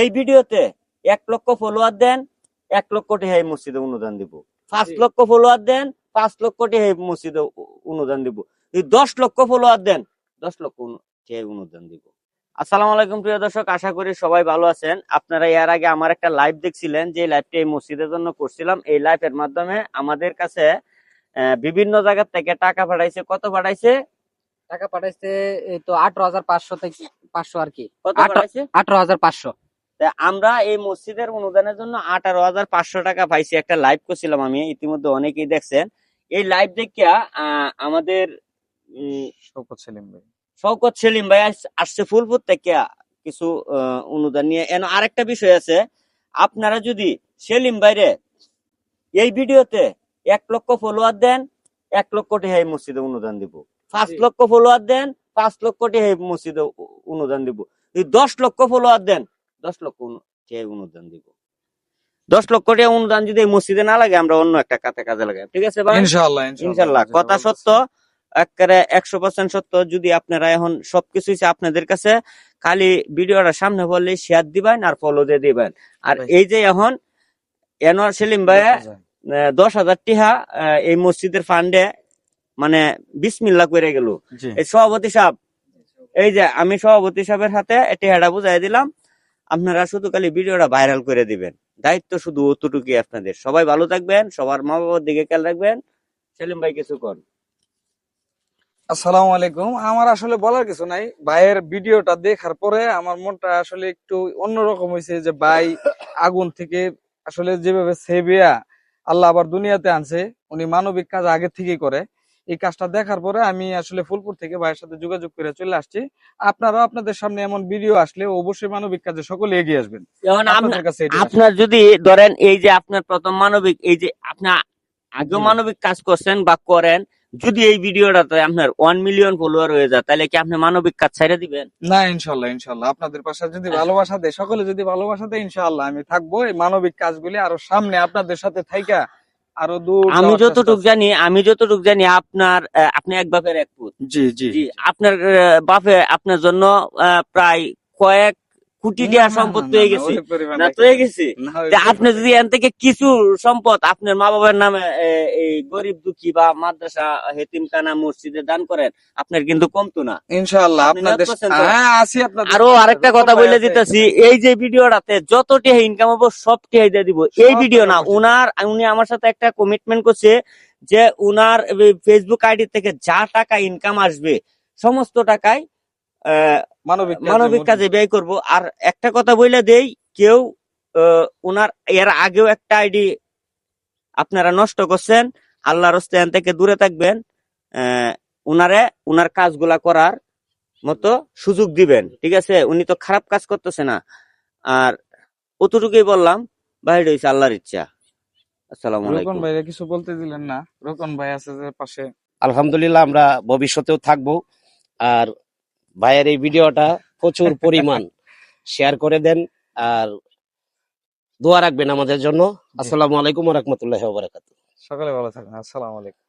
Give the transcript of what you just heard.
এই ভিডিওতে 1 লক্ষ ফলোয়ার দেন, 1 লক্ষ টাকা এই মসজিদে অনুদান দিব। 5 লক্ষ ফলোয়ার দেন, 5 লক্ষ টাকা এই মসজিদে অনুদান দিব। যদি 10 লক্ষ ফলোয়ার দেন, 10 লক্ষ টাকা অনুদান দিব। আসসালামু আলাইকুম প্রিয় দর্শক, আশা করি সবাই ভালো আছেন। আপনারা এর আগে আমার একটা লাইভ দেখছিলেন, যে লাইভটা এই মসজিদের জন্য করছিলাম। এই লাইভের মাধ্যমে আমাদের কাছে বিভিন্ন জায়গা থেকে টাকা পাঠাইছে। কত পাঠাইছে? টাকা পাঠাইছে এই তো 18,500 থেকে 500 আর কি। কত পাঠাইছে? 18,500। আমরা এই মসজিদের অনুদানের জন্য 18,500 টাকা পাইছি। একটা লাইভ করছিলাম আমি, ইতিমধ্যে অনেকেই দেখছেন। এই লাইভ দেখিয়া আমাদের শওকত সেলিম ভাই আসছে ফুলপুর থেকে কিছু অনুদান নিয়ে। আরেকটা বিষয় আছে, আপনারা যদি সেলিম ভাইরে এই ভিডিওতে 1 লক্ষ ফলোয়ার দেন, 1 লক্ষ টাকা এই মসজিদে অনুদান দিব। 5 লক্ষ ফলোয়ার দেন, 5 লক্ষ টাকা এই মসজিদে অনুদান দিব। যদি 10 লক্ষ ফলোয়ার দেন, 10 লক্ষ টাকা অনুদান দিব। 10 লক্ষ টাকা অনুদান যদি এই মসজিদে না লাগে, আমরা অন্য একটা কাজে লাগাই। ঠিক আছে ভাই? ইনশাআল্লাহ কথা সত্য, একেবারে 100% সত্য। যদি আপনারা এখন সবকিছু আপনাদের কাছে, খালি ভিডিওটা সামনে বললে শেয়ার দিবেন আর ফলো দিয়ে দিবেন। আর এই যে এখন এনোয়ার সেলিম ভাই 10,000 টাকা এই মসজিদের ফান্ডে মানে বিসমিল্লাহ করে গেল। এই সভাপতি সাহেব, এই যে আমি সভাপতি সাহেবের হাতে এটা বুঝাই দিলাম। আপনারা শুধু খালি ভিডিওটা ভাইরাল করে দিবেন, দায়িত্ব শুধু অতটুকুই আপনাদের। সবাই ভালো থাকবেন, সবার মা বাবার দিকে খেয়াল রাখবেন। সেলিম ভাই কিছু কর। আসসালামু আলাইকুম। আমার আসলে বলার কিছু নাই, ভাইয়ের ভিডিওটা দেখার পরে আমার মনটা আসলে একটু অন্যরকম হয়েছে। যে ভাই আগুন থেকে আসলে যেভাবে সেভিয়া আল্লাহ আবার দুনিয়াতে আনছে, উনি মানবিক কাজ আগে থেকেই করে। এই কাজটা দেখার পরে আমি আসলে ফুলপুর থেকে ভাইয়ের সাথে যোগাযোগ করে চলে আসছি। আপনারাও আপনাদের সামনে এমন ভিডিও আসলে অবশ্যই মানবিক কাজে সকলে এগিয়ে আসবেন। আপনার যদি ধরেন এই যে আপনার প্রথম মানবিক, এই যে আপনার আগেও মানবিক কাজ করছেন বা করেন, যদি এই ভিডিওটাতে আপনার 1 মিলিয়ন ফলোয়ার হয়ে যায়, তাহলে কি আপনি মানবিক কাজ ছেড়ে দিবেন? না, ইনশাল্লাহ আপনাদের পাশে যদি ভালোবাসা দেয়, সকলে যদি ভালোবাসা দেয়, ইনশাআল্লাহ আমি থাকবো। এই মানবিক কাজগুলি আরো সামনে আপনাদের সাথে থাইকা আরো দূর। আমি যতটুকু জানি আপনি এক বাপের এক পুত। জি আপনার বাপে আপনার জন্য প্রায় কয়েক কোটি টাকা সম্পত্তি হয়ে গেছে, না তো হয়ে গেছে। আপনি যদি এখান থেকে কিছু সম্পদ আপনার মা বাবার নামে এই গরিব দুঃখী বা মাদ্রাসা, হেতিমখানা, মসজিদে দান করেন, আপনার কিন্তু কমতো না। ইনশাআল্লাহ আপনাদের আরো আরেকটা কথা বলে দিতেছি, এই যে ভিডিওটাতে যত টাকা ইনকাম হবো সব টাকা দিয়ে দিব। এই ভিডিও না, উনি আমার সাথে একটা কমিটমেন্ট করছে যে উনার ফেসবুক আইডি থেকে যা টাকা ইনকাম আসবে সমস্ত টাকায় মানবিক কাজে ব্যয় করব। আর একটা কথা বলে দেই, কেউ উনার এর আগেও একটা আইডি আপনারা নষ্ট করছেন, আল্লাহর রাস্তায় থেকে দূরে থাকবেন। উনার কাজগুলা করার মতো সুযোগ দিবেন, ঠিক আছে? উনি তো খারাপ কাজ করতেছে না। আর অতটুকুই বললাম, বাইরে হইছে আল্লাহর ইচ্ছা। আসসালামু আলাইকুম। রোকন ভাই কিছু বলতে দিলেন না? রোকন ভাই আছে যে পাশে। আলহামদুলিল্লাহ, আমরা ভবিষ্যতেও থাকবো। আর ভাইয়ের এই ভিডিওটা প্রচুর পরিমাণ শেয়ার করে দেন, আর দোয়া রাখবেন আমাদের জন্য। আসসালামু আলাইকুম ওয়া রাহমাতুল্লাহি ওয়া বারাকাতুহু। সকালে ভালো থাকবেন। আসসালামু আলাইকুম।